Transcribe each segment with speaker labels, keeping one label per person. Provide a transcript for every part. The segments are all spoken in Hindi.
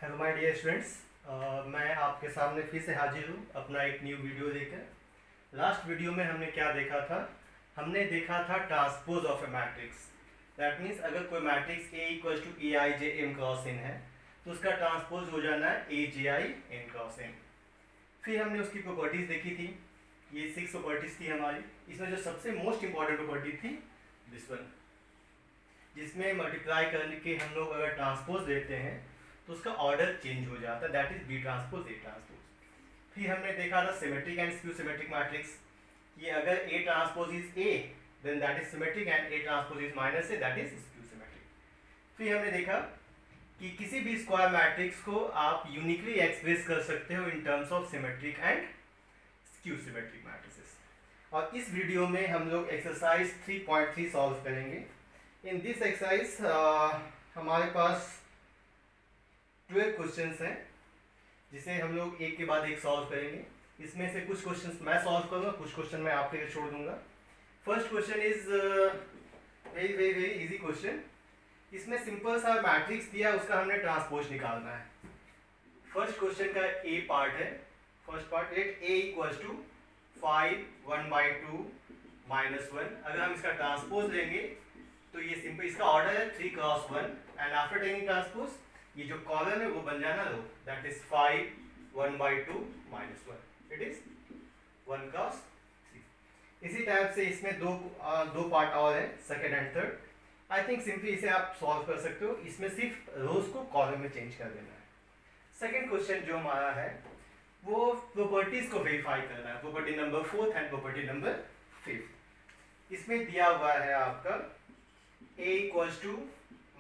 Speaker 1: हेलो माय डियर स्टूडेंट्स, मैं आपके सामने फिर से हाजिर हूँ अपना एक न्यू वीडियो लेकर। लास्ट वीडियो में हमने क्या देखा था? हमने देखा था transpose of A matrix. That means अगर कोई matrix A equals to A I J M cross N है तो उसका ट्रांसपोज हो जाना है A J I N cross N. फिर हमने उसकी प्रॉपर्टीज देखी थी। ये 6 प्रॉपर्टीज थी हमारी। इसमें जो सबसे मोस्ट इंपॉर्टेंट प्रॉपर्टी थी दिस वन, जिसमें मल्टीप्लाई करके हम लोग अगर ट्रांसपोज लेते हैं तो उसका ऑर्डर चेंज हो जाता है, that is B transpose A transpose. फिर हमने देखा था symmetric and skew symmetric matrix. ये अगर A transpose is A then that is symmetric and A transpose is minus A that is skew symmetric. फिर हमने देखा कि किसी भी स्क्वायर मैट्रिक्स को आप यूनिकली एक्सप्रेस कर सकते हो in terms of symmetric and skew symmetric matrices. और इस वीडियो में हम लोग एक्सरसाइज 3.3 सॉल्व करेंगे। इन दिस एक्सरसाइज हमारे पास 12 क्वेश्चंस हैं जिसे हम लोग एक के बाद एक सॉल्व करेंगे। इसमें से कुछ क्वेश्चंस मैं सॉल्व करूंगा, कुछ क्वेश्चन मैं आपके लिए छोड़ दूंगा। First question is very very very easy question. इसमें सिंपल सा मैट्रिक्स दिया, उसका हमने ट्रांसपोज निकालना है। फर्स्ट क्वेश्चन का ए पार्ट है। First part, let A equals to 5 1/2 -1। अगर हम इसका ट्रांसपोज लेंगे तो ये सिंपल, इसका ऑर्डर है 3 cross 1 and after taking transpose ये जो कॉलम है वो बन जाना row, that is 5 1/2 -1, it is 1 cross 3। इसी टाइप से इसमें दो पार्ट और है, second and third. I think simply इसे आप सॉल्व कर सकते हो। इसमें सिर्फ रोज को कॉलम में चेंज कर देना है। सेकेंड क्वेश्चन जो हमारा है वो प्रॉपर्टीज को वेरीफाई करना है, property number 4 and property number 5। इसमें दिया हुआ है आपका a इक्वल्स टू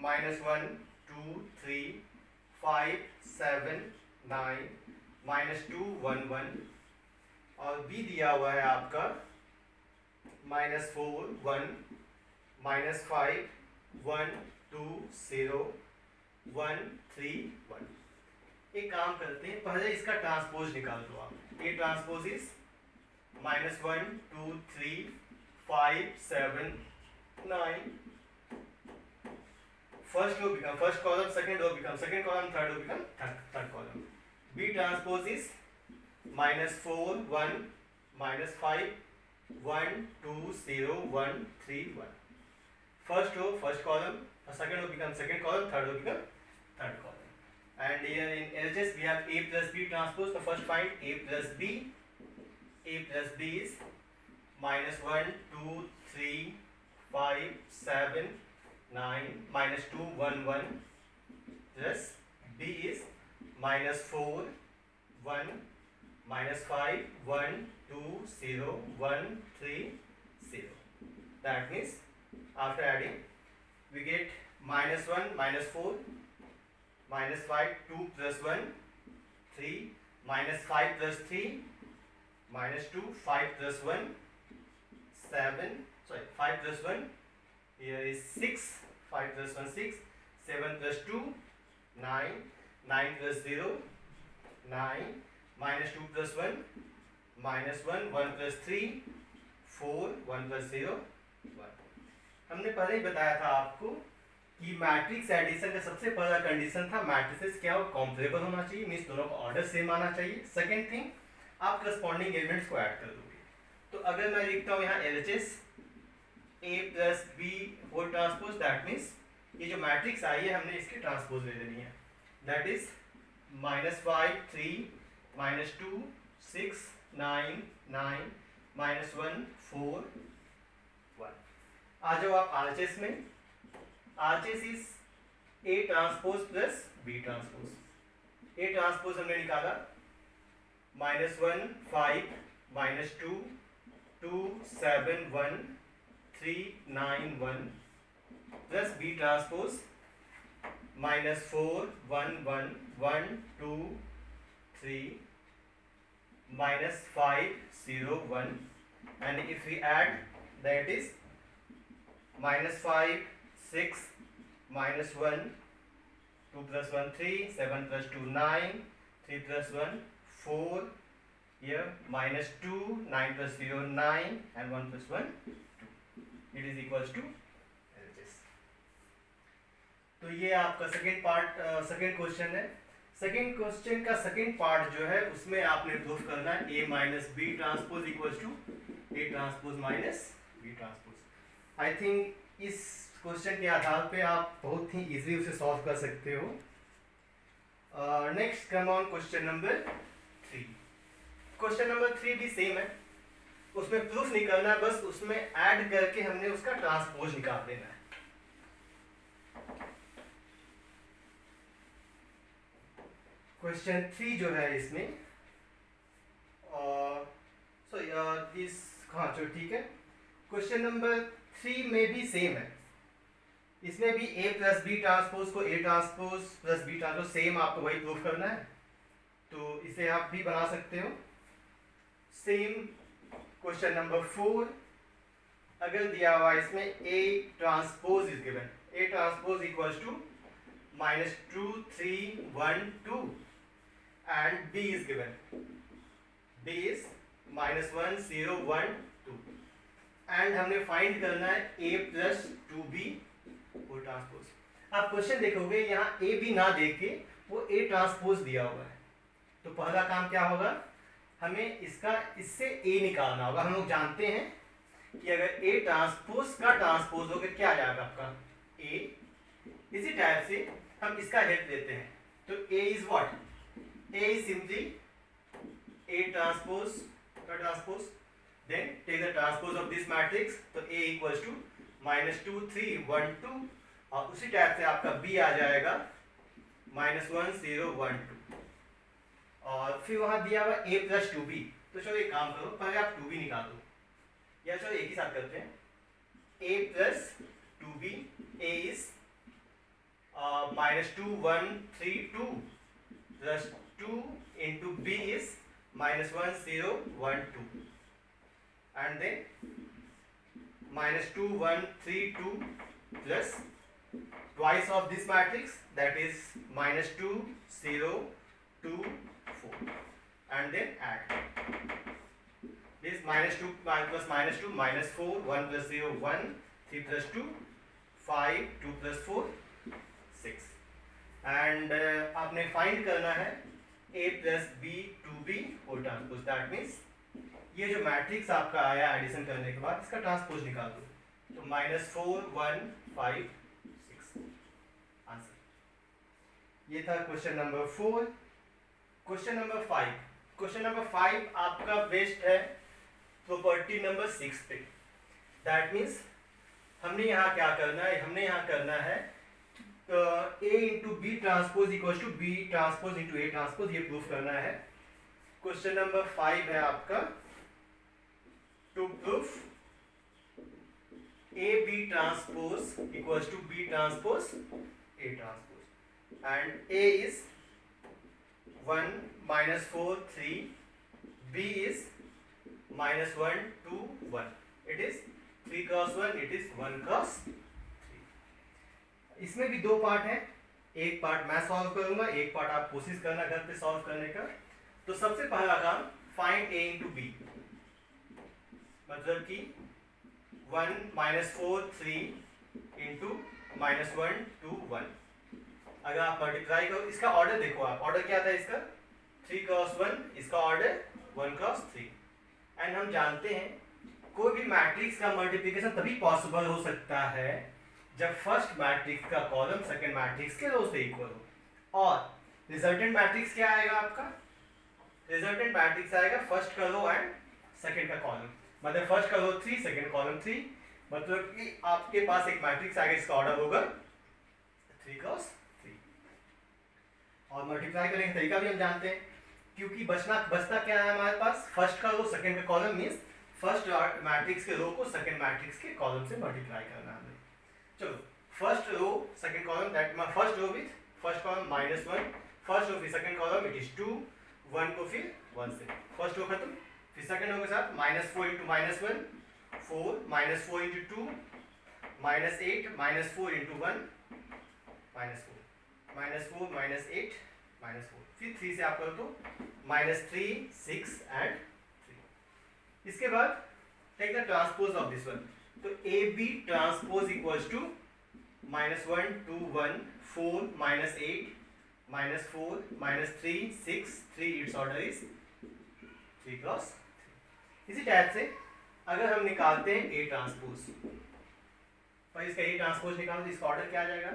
Speaker 1: -1 2 3 5 7 9 -2 1 1 और b दिया हुआ है आपका -4 1 -5 1 2 0 1 3 1। एक काम करते हैं, पहले इसका ट्रांसपोज निकाल दो आप। ए transpose is -1 2 3 5 7 9। First row become first column, second row become second column, third row become third column. B transpose is -4 1 -5 1 2 0 1 3 1. First row first column, second row become second column, third row become third column. And here in LHS we have A plus B transpose. So first find A plus B. A plus B is -1 2 3 5 7 9 -2 1 1 plus B is -4 1 -5 1 2 0 1 3 0. That means after adding we get -1 -4 -5 2 plus 1 3 -5 plus 3 -2 5 plus 1 7, sorry 5 plus 1 here is 6, 5 plus 1 6, 7 plus 2 9, 9 plus 0 9, -2 plus 1 -1, 1 plus 3 4, 1 plus 0 1। हमने पहले ही बताया था आपको कि मैट्रिक्स एडिशन का सबसे पहला कंडीशन था मैट्रिसेस क्या हो, कॉम्परेबल होना चाहिए, मीन्स दोनों का ऑर्डर सेम आना चाहिए। सेकेंड थिंग, आप करस्पॉन्डिंग एलिमेंट्स को ऐड कर दोगे। तो अगर मैं लिखता हूँ यहाँ LHS A plus B whole transpose, that means ये जो मैट्रिक्स आई है हमने इसकी ट्रांसपोज ले लेनी है, दैट इज -5 3 -2 6 9 9 -1 4 1। आ जाओ आप RHS में। RHS is A transpose plus B transpose. A transpose हमने निकाला -1 5 -2 2 7 1 3 9 1 plus B transpose -4 1 1 1 2 3 -5 0 1, and if we add that is -5 6 -1 2 plus 1 3 7 plus 2 9 3 plus 1 4 here -2 9 plus 0 9 and 1 plus 1 2, it is equals to LHS। तो ये आपका सेकेंड क्वेश्चन है। सेकेंड क्वेश्चन का सेकेंड पार्ट जो है उसमें आपने प्रूफ करना है A minus B transpose equals to A transpose minus B transpose. I think इस क्वेश्चन के आधार पे आप बहुत ही इजीली उसे सॉल्व कर सकते हो। Next come on question number 3। Question number 3 भी सेम है, उसमें प्रूफ नहीं करना है, बस उसमें ऐड करके हमने उसका ट्रांसपोज निकाल देना है। क्वेश्चन 3 जो है इसमें इस हाँ चलो ठीक है। क्वेश्चन नंबर 3 में भी सेम है, इसमें भी a प्लस बी ट्रांसपोज को a transpose plus B transpose same आपको वही प्रूफ करना है, तो इसे आप भी बना सकते हो। सेम क्वेश्चन नंबर 4 अगर दिया हुआ इसमें a transpose is given, a transpose equals to -2 3 1 2 and b is given, b is -1 0 1 2 and हमने फाइंड करना है a प्लस 2b वो ट्रांसपोज। आप क्वेश्चन देखोगे यहाँ a b ना देख के वो a ट्रांसपोज दिया हुआ है, तो पहला काम क्या होगा, हमें इससे a निकालना होगा। हम लोग जानते हैं कि अगर a ट्रांसपोज का ट्रांसपोज होगा क्या आ जाएगा आपका a। इसी टाइप से हम इसका हेल्प लेते हैं, तो a is what, A is simply A transpose का transpose, then take the transpose of this matrix, तो A equals to -2 3 1 2 और उसी टाइप से आपका B आ जाएगा -1 0 1 2 और फिर वहाँ दिया हुआ A प्लस 2B। तो चलो एक काम करो, पहले आप 2B निकाल दो, या चलो एक ही साथ करते हैं। A plus 2B, A is -2 1 3 2 plus 2 into b is -1 0 1 2 and then -2 1 3 2 plus twice of this matrix, that is -2 0 2 4 and then add this -2 plus -2 -4 1 plus 0 1 3 plus 2 5 2 plus 4 6 and आपने फाइंड करना है a प्लस बी 2b और ट्रांसपोज। दैट मीन्स ये जो मैट्रिक्स आपका आया एडिशन करने के बाद इसका ट्रांसपोज निकाल दो, तो -4 1 5 6 आंसर। ये था question number 4। Question number 5, question number 5 आपका बेस्ड है प्रॉपर्टी नंबर 6 पे। दैट मीन्स हमने यहाँ क्या करना है, हमने यहाँ करना है A into B transpose equal to B transpose into A transpose, ये प्रूफ करना है। क्वेश्चन नंबर 5 है आपका to proof A B transpose equal to B transpose A transpose and A is 1 -4 3, B is -1 2 1, it is 3 cross 1, it is 1 cross. इसमें भी दो पार्ट है, एक पार्ट मैं सॉल्व करूंगा, एक पार्ट आप कोशिश करना घर पे सॉल्व करने का। तो सबसे पहला काम फाइंड a इंटू बी, मतलब कि 1 -4 3 इंटू -1 2 1। अगर आप मल्टीप्लाई करो, इसका ऑर्डर देखो, आप ऑर्डर क्या था इसका 3 क्रॉस 1, इसका ऑर्डर 1 क्रॉस 3। एंड हम जानते हैं कोई भी मैट्रिक्स का मल्टीप्लिकेशन तभी पॉसिबल हो सकता है जब फर्स्ट मैट्रिक्स का कॉलम सेकंड मैट्रिक्स के रो से इक्वल हो। और रिजल्टेंट मैट्रिक्स क्या आएगा आपका, रिजल्टेंट मैट्रिक्स आएगा फर्स्ट का रो एंड सेकंड का कॉलम, मतलब फर्स्ट का रो 3 सेकंड कॉलम 3, मतलब कि आपके पास एक मैट्रिक्स आएगा, इसका ऑर्डर होगा 3 क्रॉस 3। और मल्टीप्लाई करने का तरीका भी हम जानते हैं, क्योंकि बचता क्या है हमारे पास, फर्स्ट का रो सेकंड का कॉलम, मीन्स फर्स्ट मैट्रिक्स के रो को सेकंड मैट्रिक्स के कॉलम से मल्टीप्लाई करना है। चलो first row second column, that my first row with first column -1, first row फिर सेकंड कॉलम इट इज 2 1 को फिर 1 से फर्स्ट रो खत्म, फिर सेकंड रो के साथ -4 इंटू -1 4 -4 इंटू 2 -8 -4 इंटू 1 -4 -4 -8 -4, फिर 3 से आप करो तो -3 6 एंड 3। इसके बाद take the transpose of this one, तो A B transpose equals to -1 2 1 4 -8 -4 -3 6 3 its order is 3 cross. इसी टाइप से अगर हम निकालते हैं ए ट्रांसपोज, पर इसका ए ट्रांसपोज निकालो तो इसका ऑर्डर क्या आ जाएगा?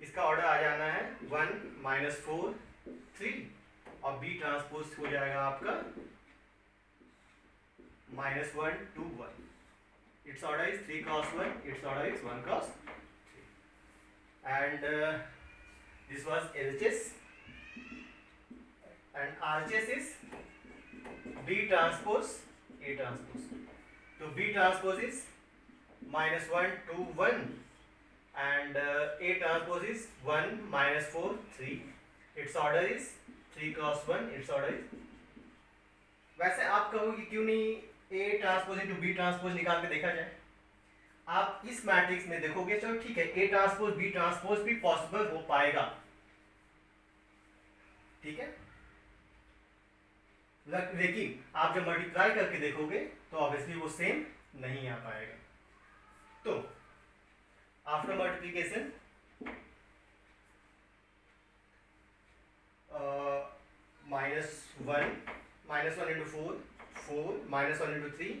Speaker 1: इसका ऑर्डर आ जाना है 1 -4 3 और बी ट्रांसपोज हो जाएगा आपका -1 2 1। It's order is 3 cross 1, it's order is 1 cross 3 and this was LHS and RHS is B transpose A transpose. So B transpose is -1 2 1 and A transpose is 1 -4 3. Its order is 3 cross 1. Its order is, वैसे आप कहोगे क्यों नहीं A transpose into B transpose निकाल के देखा जाए? आप इस मैट्रिक्स में देखोगे, चलो ठीक है A ट्रांसपोज B ट्रांसपोज भी पॉसिबल हो पाएगा, ठीक है, लेकिन आप जब मल्टीप्लाई करके देखोगे तो ऑब्वियसली वो सेम नहीं आ पाएगा। तो after multiplication -1 into 4 4 -1 into 3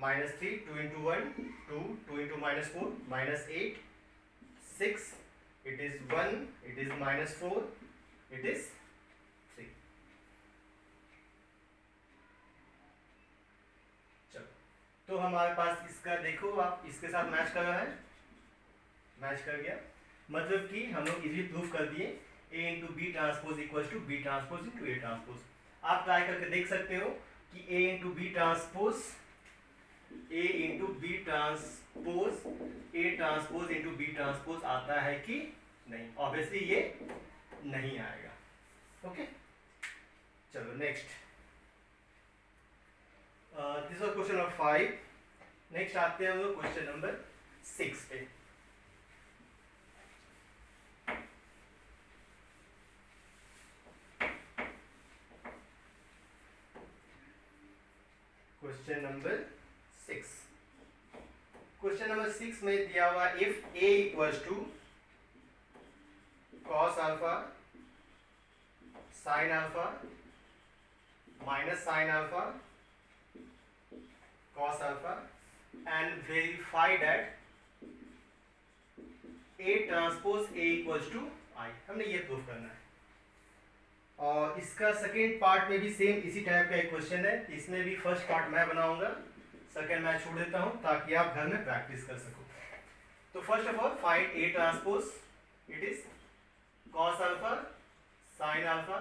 Speaker 1: -3 2 into 1 2 2 into -4 -8 6 it is 1 it is -4 it is 3। चलो तो हमारे पास इसका देखो, आप इसके साथ मैच कर रहा है, मैच कर गया, मतलब कि हम लोग इजीली प्रूफ कर दिए A into B transpose equal to B transpose into A transpose. आप ट्राई करके देख सकते हो कि A into B transpose A into B transpose A transpose into B transpose आता है कि नहीं। ऑब्वियसली ये नहीं आएगा। ओके, चलो next, this was question number 5। Next आते हैं हम लोग क्वेश्चन नंबर 6 पे। क्वेश्चन नंबर 6, क्वेश्चन नंबर 6 में दिया हुआ if A equals to cos alpha sin alpha minus sin alpha cos alpha and verify that A transpose A equals to I। हमने ये प्रूफ करना है और इसका सेकेंड पार्ट में भी सेम इसी टाइप का एक क्वेश्चन है। इसमें भी फर्स्ट पार्ट मैं बनाऊंगा, सेकेंड मैं छोड़ देता हूं ताकि आप घर में प्रैक्टिस कर सको। तो first of all find A transpose, it is cos alpha sin alpha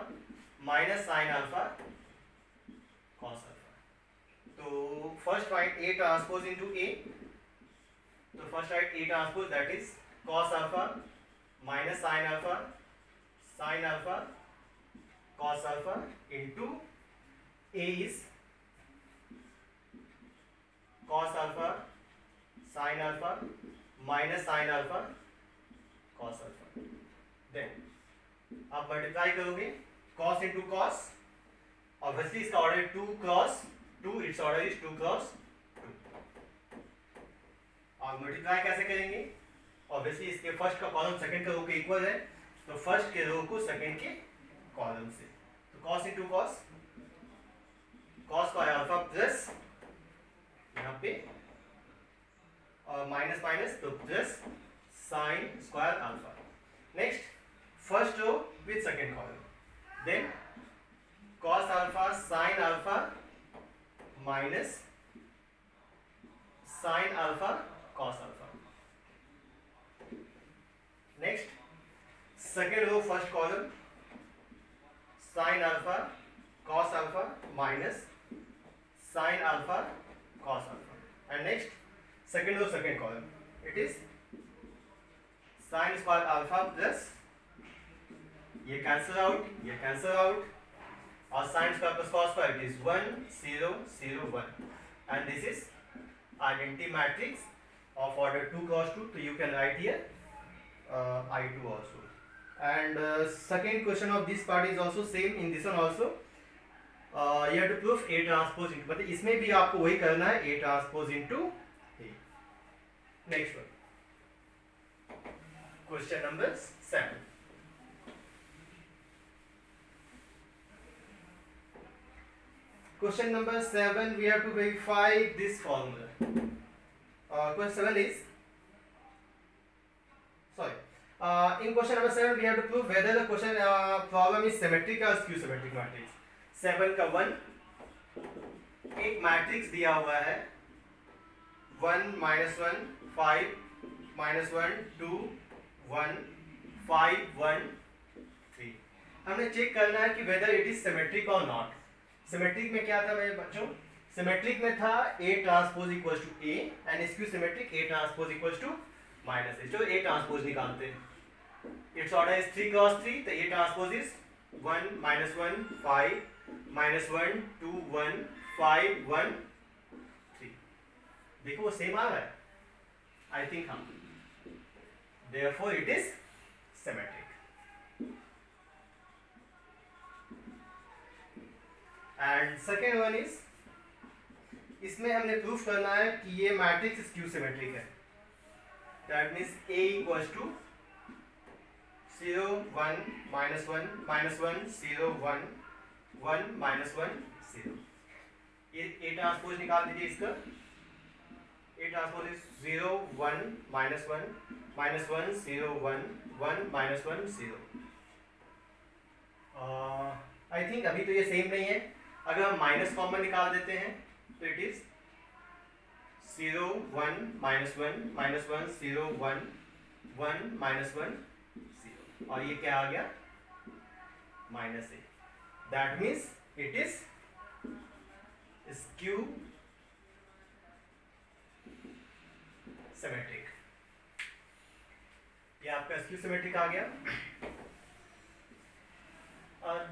Speaker 1: minus sin alpha cos alpha। तो first find A transpose into A, तो first right A transpose that is cos alpha minus sin alpha cos alpha into A is cos alpha sin alpha minus sin alpha cos alpha। Then आप मल्टीप्लाई करोगे cos इंटू cos, ऑब्वियसली इसका order 2 cross 2, it's order is 2 cross 2। और मल्टीप्लाई कैसे करेंगे? ऑब्वियसली इसके फर्स्ट का कॉलम सेकंड के रो के इक्वल है, तो फर्स्ट के रो को सेकंड के कॉलम से, तो cos इंटू cos, cos का अल्फा प्लस यहाँ पे और माइनस माइनस तो plus sine square alpha. Next first row with second column, then cos alpha sin alpha minus sin alpha cos alpha. Next second row first column sin alpha cos alpha minus sin alpha cos alpha. And next second row second column, it is sin square alpha plus ये कैंसिल आउट, ये कैंसिल आउट, और sin square plus cos square it is 1 0 0 1 and this is identity matrix of order 2 cross 2, so you can write here I2 also। And second question of this part is also same in this one also, you have to prove A transpose into, मतलब इसमें भी आपको वही करना है, A transpose into A। next one, question number 7। Question number 7, we have to verify this formula. Question 7 is, in question number 7 we have to prove whether the question problem is symmetric or skew symmetric matrix. 7 का 1, एक मैट्रिक्स दिया हुआ है 1 -1 5 -1 2 1 5 1 3. हमने चेक करना है कि वेदर इट इज सिमेट्रिक और नॉट. सिमेट्रिक में क्या था मेरे बच्चों? सिमेट्रिक में था A transpose equals to A and skew symmetric A transpose equals to -A. जो A ट्रांसपोज निकालते हैं, इट्स ऑर्डर इज 3 क्रॉस 3, तो A ट्रांसपोज इज 1 -1 5 -1 2 1 5 1 3. देखो वो सेम आ रहा है, आई थिंक. हम therefore it is symmetric. And second one is, इसमें हमने प्रूफ करना है कि ये मैट्रिक्स स्क्यू सिमेट्रिक है. That means A equals to 0 1 -1 -1 0 1 1 -1 0. ये A ट्रांसपोज निकाल दीजिए इसका. A transpose is 0 1 -1 -1 0 1 1 -1 0. I think अभी तो ये सेम नहीं है. अगर हम माइनस कॉमन निकाल देते हैं तो इट इज 0 1 -1 -1 0 1 1 -1 0. और ये क्या आ गया? -A. That means it is skew symmetric. ये आपका स्क्यू सिमेट्रिक आ गया.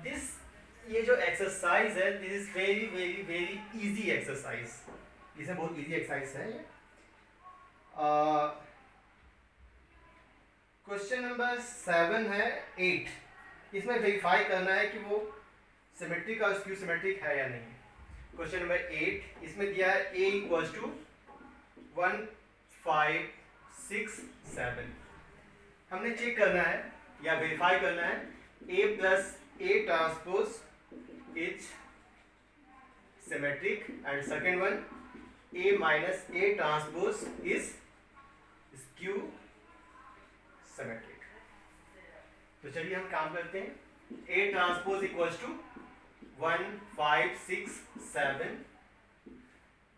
Speaker 1: दिस ये जो एक्सरसाइज है, this is very very very easy exercise. इसमें बहुत इजी एक्सरसाइज है. क्वेश्चन नंबर 7 है 8. इसमें वेरीफाई करना है कि वो सिमेट्रिक और स्क्यू सिमेट्रिक है या नहीं. क्वेश्चन नंबर 8, इसमें दिया है A इक्वल्स टू 1 5 6 7. हमने चेक करना है या वेरीफाई करना है A plus A transpose is symmetric and second one A minus A transpose is skew symmetric. तो चलिए हम काम करते हैं. A transpose equals to 1 5 6 7.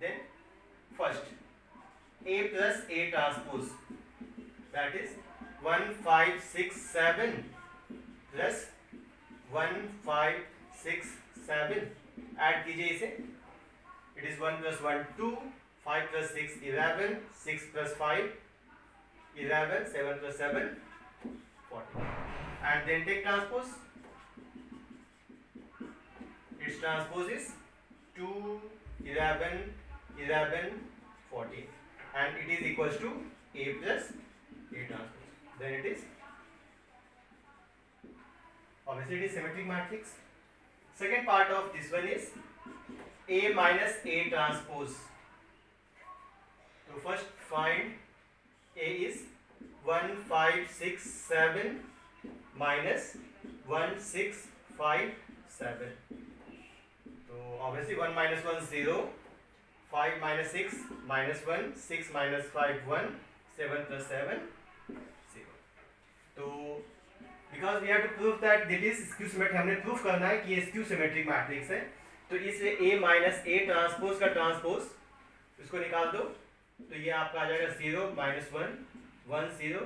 Speaker 1: Then first A plus A transpose, that is 1 5 6 7 plus 1 5 6 7. Add कीजिए इसे. It is 1 plus 1 2 5 plus 6 11 6 plus 5 11 7 plus 7 14. And then take transpose. Its transpose is 2 11 11 14. And it is equals to A plus A transpose. Then it is, obviously it is symmetric matrix. Second part of this one is A minus A transpose. So first find A is 1 5 6 7 minus 1 6 5 7. So obviously 1 minus 1 0. 5 minus 6 minus 1 6 minus 5 1 7 plus 7 0. तो because we have to prove that this is skew symmetric, हमने प्रूफ करना है कि ये स्क्यू सिमेट्रिक मैट्रिक्स है. तो इससे A माइनस A ट्रांसपोज का ट्रांसपोज इसको निकाल दो. तो ये आपका आ जाएगा 0 minus 1 1 0.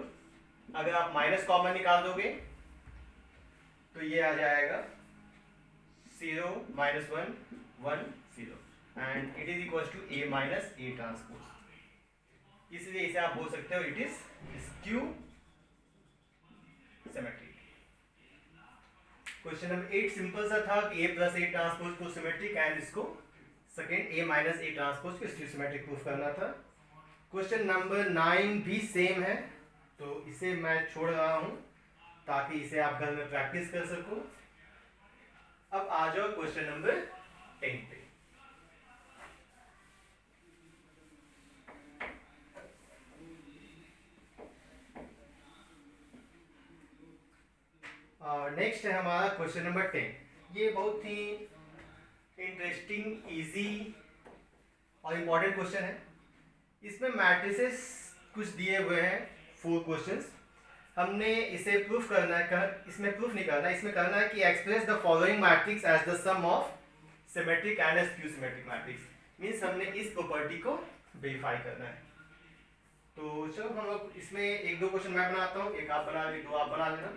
Speaker 1: अगर आप माइनस कॉमन निकाल दोगे तो ये आ जाएगा 0 minus 1 1 0. and it is equals to A minus A transpose. इसलिए इसे आप बोल सकते हो it is skew symmetric. Question number 8 simple सा था कि A प्लस A ट्रांसपोज को सिमेट्रिक एंड इसको second A minus A transpose को स्क्यू सिमेट्रिक प्रूफ करना था. क्वेश्चन नंबर 9 भी सेम है, तो इसे मैं छोड़ रहा हूं ताकि इसे आप घर में प्रैक्टिस कर सको. अब आ जाओ क्वेश्चन नंबर 10 पे. नेक्स्ट है हमारा क्वेश्चन नंबर 10. ये बहुत ही इंटरेस्टिंग, इजी और इम्पोर्टेंट क्वेश्चन है। इसमें मैट्रिसेस कुछ दिए हुए हैं, 4 क्वेश्चंस। हमने इसे प्रूफ करना है, इसमें प्रूफ नहीं करना है, इसमें करना है कि express the following matrix as the sum of symmetric and skew symmetric matrix. Means हमने इस प्रॉपर्टी को वेरीफाई करना है। तो चलो हम लोग इसमें 1-2 क्वेश्चन मैं बनाता हूँ, एक आप बना, 2 आप बना लेना।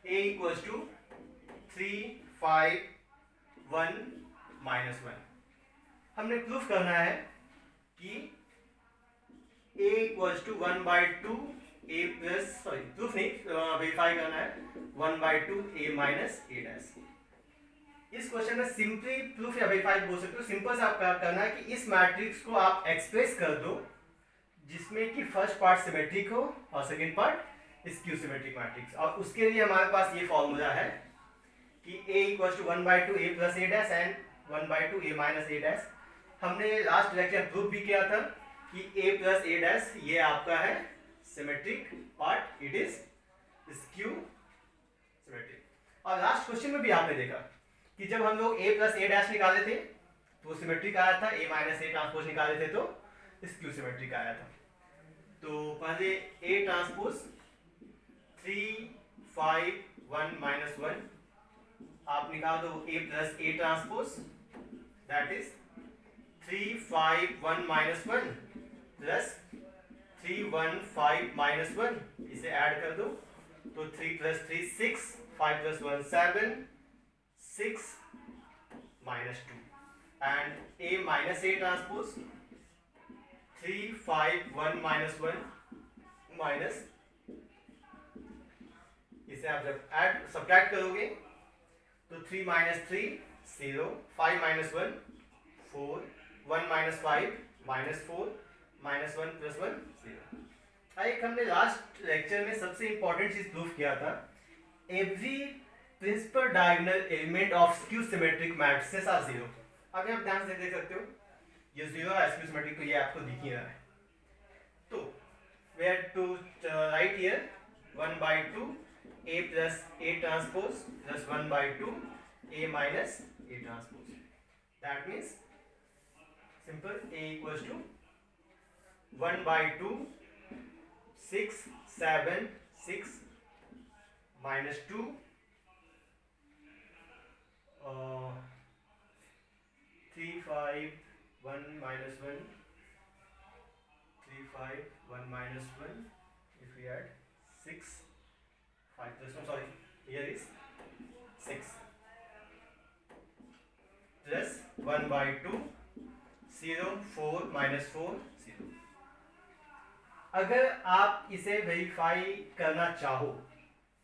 Speaker 1: a equals to 3, 5, 1, -1। हमने प्रूफ करना है कि a equals to 1/2 a plus, sorry proof नहीं, वेरीफाई करना है 1/2 a माइनस a डैश। इस क्वेश्चन में सिंपली प्रूफ या वेरीफाई बोल सकते हो। सिंपल से आपको करना है कि इस मैट्रिक्स को आप एक्सप्रेस कर दो जिसमें कि फर्स्ट पार्ट सिमेट्रिक हो और second part skew symmetric matrix. और उसके लिए हमारे पास ये फॉर्मूला है कि a equals to 1/2 a plus a dash and 1/2 a minus a dash. हमने लास्ट लेक्चर प्रूफ भी किया था कि a प्लस a डैश ये आपका है symmetric part, it is skew symmetric. और लास्ट क्वेश्चन में भी आपने देखा कि जब हम लोग a प्लस a डैश निकाले थे तो सिमेट्रिक आया था, a माइनस a ट्रांसपोज निकाले थे तो स्क्यू सिमेट्रिक आया था। तो पहले a ट्रांसपोज 3, 5, 1, -1 आप निकाल दो a plus a transpose, that is 3, 5, 1, -1 plus 3, 1, 5, -1। इसे ऐड कर दो तो 3 + 3 6, 5 + 1 7, 6 -2 and a minus a transpose 3, 5, 1, -1 minus, इसे आप जब ऐड सब्ट्रैक्ट करोगे तो 3 - 3 0, 5 - 1 4, 1 - 5 -4, -1 + 1 0। एक हमने लास्ट लेक्चर में सबसे इंपॉर्टेंट चीज प्रूफ किया था, every principal diagonal element of skew symmetric matrices are 0। अभी आप ध्यान से देख सकते हो ये 0 है स्क्यू सिमेट्रिक, तो ये आपको दिख ही रहा है। तो we have to write here 1/2 a plus a transpose plus 1/2 a minus a transpose. That means simple, a equals to 1/2 6, 7, 6 -2 3, 5, 1 -1 3, 5, 1 -1 if we add 6, 5 + 1, sorry here is 6 plus 1/2 0, 4 -4 0। अगर आप इसे वेरीफाई करना चाहो,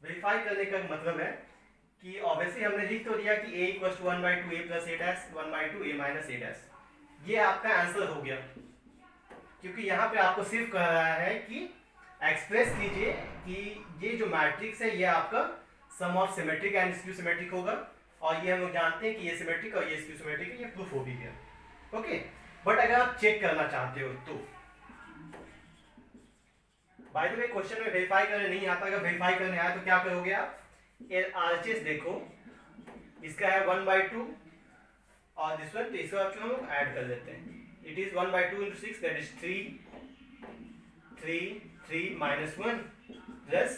Speaker 1: वेरीफाई करने का मतलब है कि ऑब्वियसली हमने लिख तो दिया कि a equals to 1/2 a plus a dash 1/2 a minus a dash, ये आपका आंसर हो गया। क्योंकि यहाँ पे आपको सिर्फ कह रहा है कि एक्सप्रेस कीजिए कि ये जो मैट्रिक्स है ये आपका sum of symmetric and skew symmetric होगा, और ये हम लोग जानते हैं कि ये सिमेट्रिक और ये स्क्यू सिमेट्रिक है, ये प्रूफ हो भी गया। ओके, बट अगर आप चेक करना चाहते हो तो बाय द वे क्वेश्चन में वेरीफाई करने नहीं आता, अगर वेरीफाई करने आया तो क्या करोगे आप, आरएचएस देखो, इसका है 1/2 और दिस वन, तो इसको हम लोग ऐड कर लेते हैं। It is 1/2 into 6, that is 3 -1 plus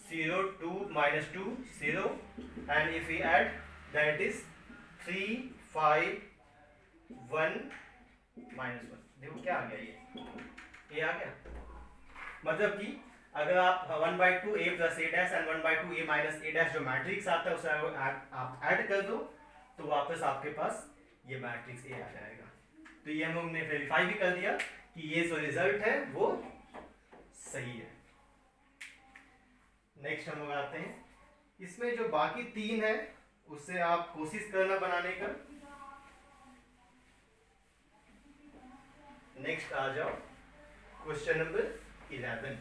Speaker 1: 0 2 -2 0, and if we add that is 3 5 1 -1। देखो क्या आ गया, ये आ गया। मतलब कि अगर आप 1/2 a plus a dash and 1/2 a minus a dash जो मैट्रिक्स आता है उसे आप ऐड कर दो तो वापस आपके पास ये मैट्रिक्स a आ जाएगा। तो ये हम लोग ने वेरीफाई भी कर दिया कि ये जो रिजल्ट है वो सही है। नेक्स्ट हम लोग आते हैं, इसमें जो बाकी 3 है उससे आप कोशिश करना बनाने का। नेक्स्ट आ जाओ question number 11।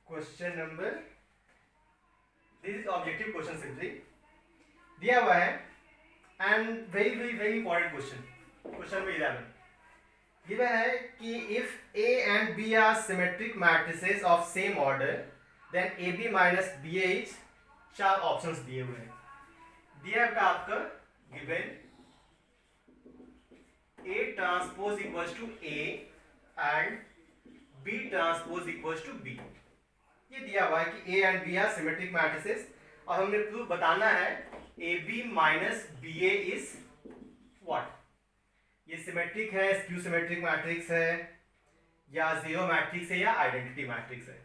Speaker 1: Question number, this is objective question simply दिया हुआ है and very very very important question. Question number 11 given है कि if a and b are symmetric matrices of same order then ab minus ba is चार ऑप्शंस दिए हुए हैं। दिया है आपका given A transpose equals to A and B transpose equals to B। ये दिया हुआ है कि A and B are symmetric matrices और हमने प्रूफ बताना है AB minus BA is what. ये सिमेट्रिक है, स्क्यू सिमेट्रिक मैट्रिक्स है, या जीरो मैट्रिक्स है, या आइडेंटिटी मैट्रिक्स है।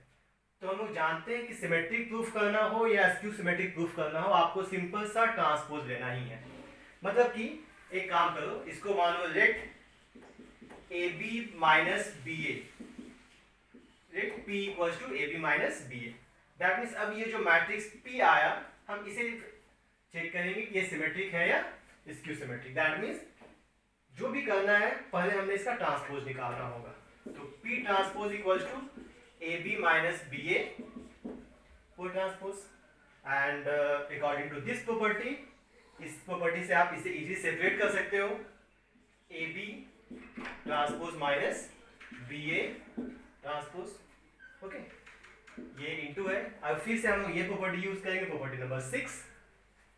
Speaker 1: तो हम लोग जानते हैं कि सिमेट्रिक प्रूफ करना हो या स्क्यू सिमेट्रिक प्रूफ करना हो, आपको सिंपल सा ट्रांसपोज लेना ही है। मतलब कि एक काम करो, इसको मान लो let AB minus BA, let P equals to AB minus BA। That means अब ये जो मैट्रिक्स P आया, हम इसे चेक करेंगे कि ये सिमेट्रिक है या स्क्यू सिमेट्रिक। दैट मीन्स जो भी करना है पहले हमने इसका ट्रांसपोज निकालना होगा। तो P transpose equals to AB minus BA full transpose and according to this property, इस प्रॉपर्टी से आप इसे इजीली सेपरेट कर सकते हो। AB transpose minus BA transpose, okay, ये इनटू है। अब फिर से हम लोग ये प्रॉपर्टी यूज करेंगे, प्रॉपर्टी नंबर 6।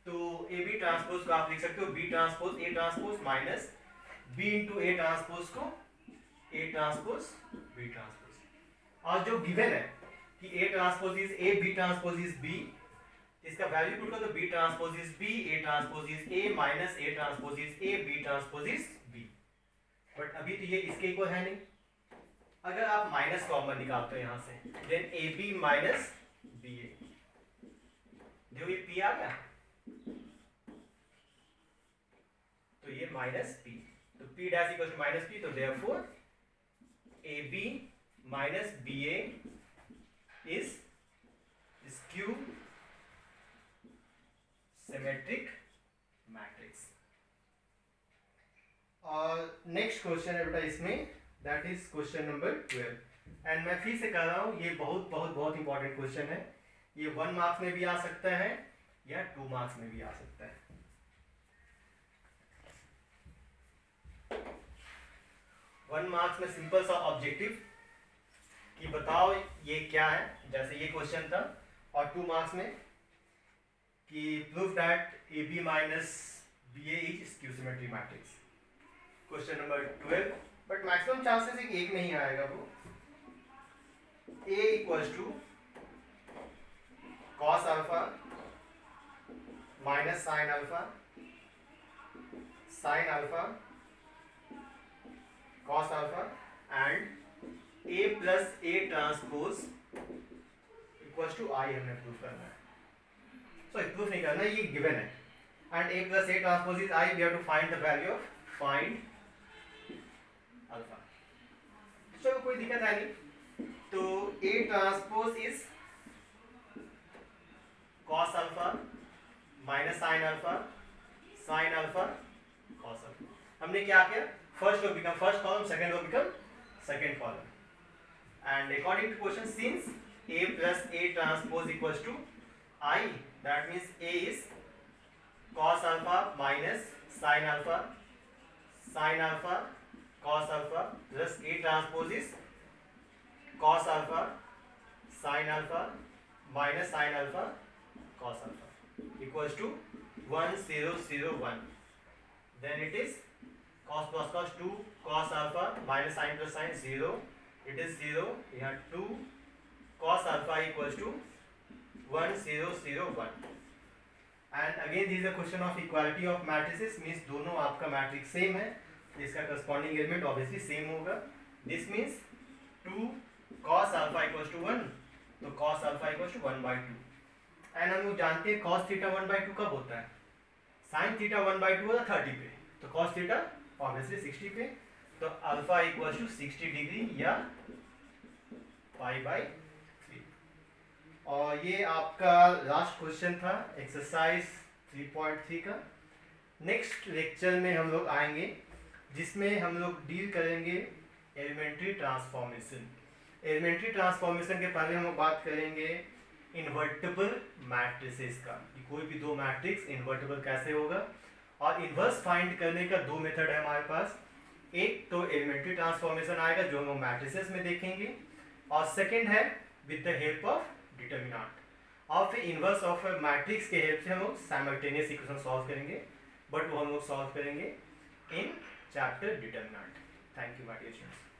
Speaker 1: तो AB ट्रांसपोज को आप लिख सकते हो B transpose A transpose minus B into A transpose को A ट्रांसपोज B ट्रांसपोज। और जो गिवन है कि A transpose is A, B transpose is B, इसका वैल्यू पुट करो तो B transpose is B, A transpose is A minus A transpose is A, B transpose is B। But अभी तो ये इसके इक्वल है नहीं। अगर आप माइनस कॉमन निकालते हो यहां से, देन AB माइनस BA, देखो ये P आ गया, तो ये माइनस P, तो P dash equal to minus P, तो therefore AB minus BA is skew symmetric matrix. और नेक्स्ट क्वेश्चन है बेटा इसमें, that is question number 12। And मैं फिर से कह रहा हूं, ये बहुत बहुत बहुत इंपॉर्टेंट क्वेश्चन है। ये 1 मार्क्स में भी आ सकता है या 2 मार्क्स में भी आ सकता है। 1 मार्क्स में सिंपल सा ऑब्जेक्टिव कि बताओ ये क्या है, जैसे ये क्वेश्चन था, और 2 मार्क्स में कि proof that AB minus BA is skew symmetric matrix. Question number 12, but maximum chances है कि एक नहीं आएगा वो। A equals to cos alpha minus sine alpha, sine alpha cos alpha and A plus A transpose equals to I हमने प्रूफ करना है। सॉरी प्रूफ नहीं करना, ये गिवन है। And A plus A transpose is I, we have to find the value of find alpha। चलो कोई दिक्कत है नहीं। तो A transpose is cos alpha minus sin alpha, sin alpha cos alpha। हमने क्या किया, first row become first column, second row become second column, and according to question, since A plus A transpose equals to I, that means A is cos alpha minus sin alpha, sin alpha cos alpha, plus A transpose is cos alpha sin alpha minus sin alpha cos alpha equals to 1 0 0 1, then it is cos plus cos 2 cos alpha minus sin plus sin 0, it is 0, we have 2 cos alpha equals to 1 0 0 1। and again this is a question of equality of matrices, means दोनों आपका मैट्रिक्स सेम है, इसका करस्पॉन्डिंग एलिमेंट ऑब्वियसली सेम होगा। This means 2 cos alpha equals to 1, तो cos alpha equals to 1/2। And हम लोग जानते हैं cos थीटा 1/2 कब होता है, sin थीटा 1/2 होता है 30 पे, तो cos थीटा ऑब्वियसली 60 पे, तो अल्फा इक्वल टू 60 डिग्री या π/3। और ये आपका लास्ट क्वेश्चन था एक्सरसाइज 3.3 का। नेक्स्ट लेक्चर में हम लोग आएंगे जिसमें हम लोग डील करेंगे एलिमेंट्री ट्रांसफॉर्मेशन। एलिमेंट्री ट्रांसफॉर्मेशन के पहले हम लोग बात करेंगे इन्वर्टिबल मैट्रिसेस का, कि कोई भी दो मैट्रिक्स इन्वर्टिबल कैसे होगा। और इन्वर्स फाइंड करने का 2 मेथड है हमारे पास, एक तो एलिमेंट्री ट्रांसफॉर्मेशन आएगा जो हम मैट्रिसेस में देखेंगे, और सेकंड है with the help of determinant. और फिर इन्वर्स ऑफ मैट्रिक्स के हेल्प से हम लोग साइमल्टेनियस इक्वेशन सॉल्व करेंगे, बट वो हम लोग सॉल्व करेंगे in chapter determinant. Thank you my dear students.